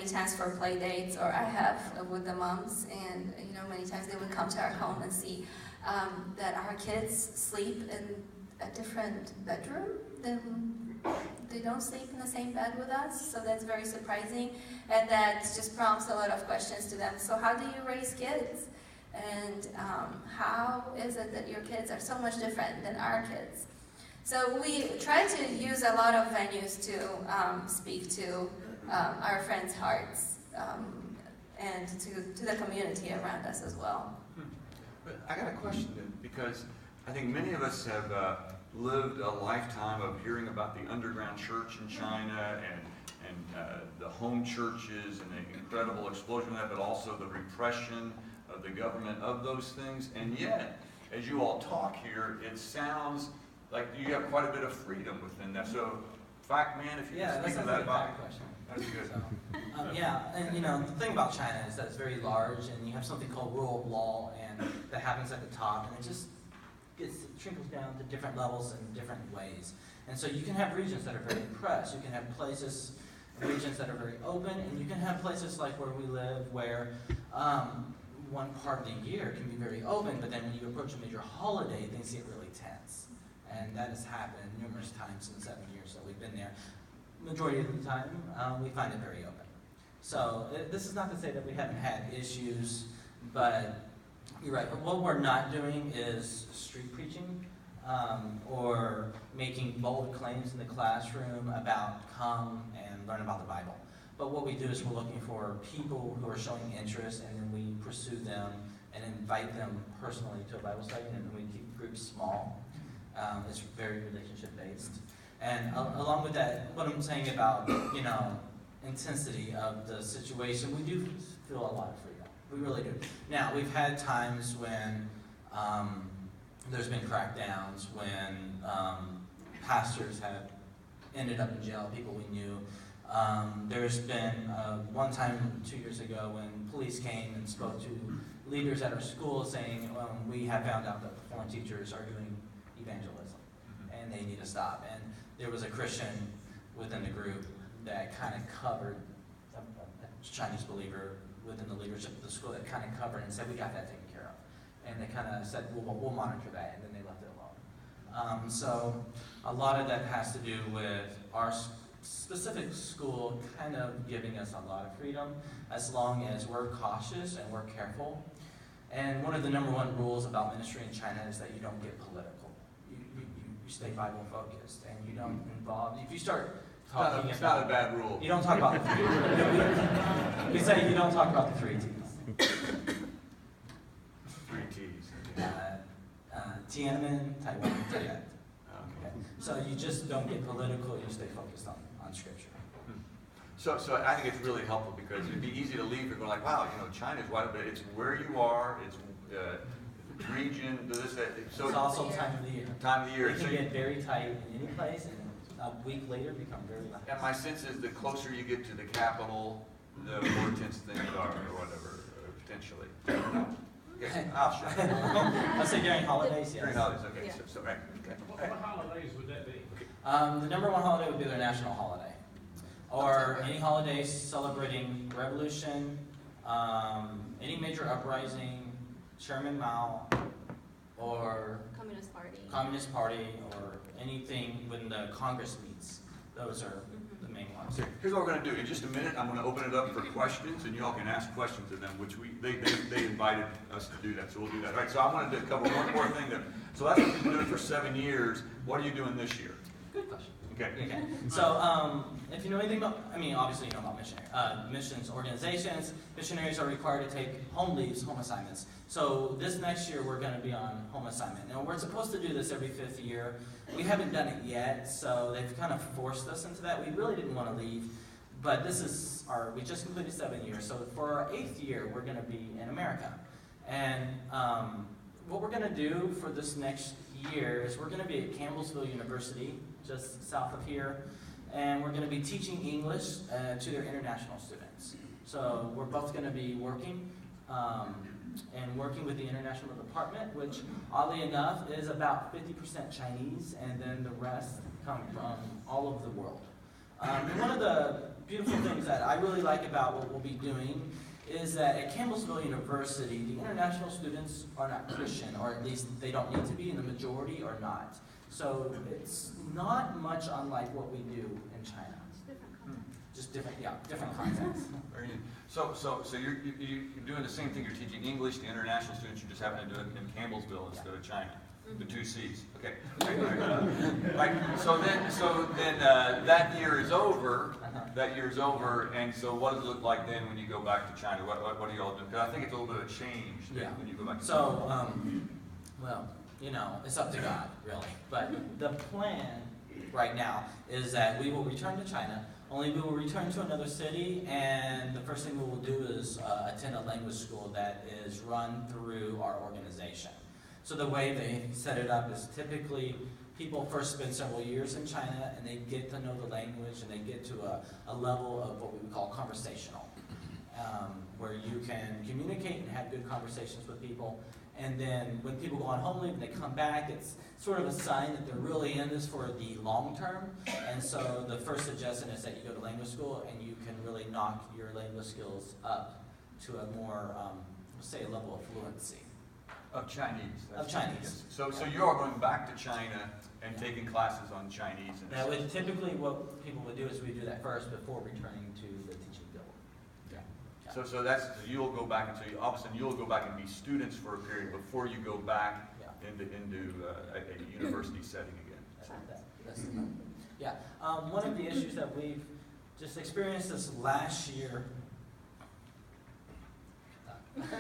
many times for play dates, or I have with the moms, and many times they would come to our home and see that our kids sleep in a different bedroom than they don't sleep in the same bed with us, so that's very surprising, and that just prompts a lot of questions to them. So how do you raise kids? And how is it that your kids are so much different than our kids? So we try to use a lot of venues to speak to our friends' hearts and to the community around us as well. But I got a question then, because I think many of us have lived a lifetime of hearing about the underground church in China and the home churches and the incredible explosion of that, but also the repression of the government of those things. And yet, as you all talk here, it sounds like you have quite a bit of freedom within that. So, fact man, if you can speak to that about question. That'd be good. So, and the thing about China is that it's very large, and you have something called rule of law, and that happens at the top, and it just trickles down to different levels in different ways. And so you can have regions that are very repressed. You can have regions that are very open, and you can have places like where we live where one part of the year can be very open, but then when you approach a major holiday, things get really tense. And that has happened numerous times in the 7 years that we've been there. Majority of the time, we find it very open. So this is not to say that we haven't had issues, but you're right. What we're not doing is street preaching or making bold claims in the classroom about come and learn about the Bible. But what we do is we're looking for people who are showing interest, and then we pursue them and invite them personally to a Bible study, and we keep groups small. It's very relationship based. And along with that, what I'm saying about intensity of the situation, we do feel a lot of freedom. We really do. Now, we've had times when there's been crackdowns, when pastors have ended up in jail, people we knew. There's been one time 2 years ago when police came and spoke to leaders at our school saying, we have found out that the foreign teachers are doing evangelism and they need to stop. And there was a Christian within the group that kind of covered, a Chinese believer within the leadership of the school that kind of covered and said, we got that taken care of. And they kind of said, we'll monitor that, and then they left it alone. So a lot of that has to do with our specific school kind of giving us a lot of freedom as long as we're cautious and we're careful. And one of the number one rules about ministry in China is that you don't get political. You stay Bible focused, and you don't involve, if you start talking it's not a bad rule. You don't talk about the three. We say you don't talk about the 3 T's. 3 T's. Tiananmen, Taiwan, Tibet. Okay. So you just don't get political, you stay focused on Scripture. So I think it's really helpful because it'd be easy to leave here going like, wow, China's wide open. It's where you are, it's region, this, that. So it's also time of the year. Time of the year. It can get very tight in any place, and a week later become very loud. And my sense is the closer you get to the capital, the more intense things are, or whatever, potentially. Okay, I'll show you. I say during holidays, yes. During holidays, okay. Yeah. So right. Okay. What holidays would that be? The number one holiday would be their national holiday. Or any holidays celebrating revolution, any major uprising, Chairman Mao, or Communist Party, or anything when the Congress meets. Those are the main ones. So here's what we're going to do. In just a minute, I'm going to open it up for questions, and you all can ask questions of them, which they invited us to do that, so we'll do that. All right, so I wanted to cover one more thing there. So that's what you've been doing for 7 years. What are you doing this year? Good question. Okay. So, if you know anything about, obviously you know about missions organizations. Missionaries are required to take home assignments. So this next year we're going to be on home assignment. Now we're supposed to do this every 5th year. We haven't done it yet, so they've kind of forced us into that. We really didn't want to leave, but we just completed 7 years. So for our 8th year, we're going to be in America. And what we're going to do for this next year is we're going to be at Campbellsville University, just south of here, and we're going to be teaching English to their international students. So we're both going to be working with the international department, which oddly enough is about 50% Chinese, and then the rest come from all over the world. And one of the beautiful things that I really like about what we'll be doing is that at Campbellsville University, the international students are not Christian, or at least they don't need to be, and the majority are not. So it's not much unlike what we do in China. Just different, yeah, different context. Very neat. So you're doing the same thing. You're teaching English to international students. You just happen to do it in Campbellsville instead of China. The 2 C's. Okay. Right. So then that year is over. That year is over. And so what does it look like then when you go back to China? What do you all do? Because I think it's a little bit of change when you go back to China. So, well, you know, it's up to God, really. But the plan right now is that we will return to China. Only we will return to another city, and the first thing we will do is attend a language school that is run through our organization. So the way they set it up is typically people first spend several years in China, and they get to know the language, and they get to a level of what we would call conversational, where you can communicate and have good conversations with people. And then when people go on home leave and they come back, it's sort of a sign that they're really in this for the long term. And so the first suggestion is that you go to language school and you can really knock your language skills up to a more, say, a level of fluency. Of Chinese. Of Chinese. Yes. So you are going back to China and taking classes on Chinese. And Now, typically what people would do is we do that first before returning to the teaching field. So you'll go back, and so all of a sudden you'll go back and be students for a period before you go back into a university setting again. One of the issues that we've just experienced this last year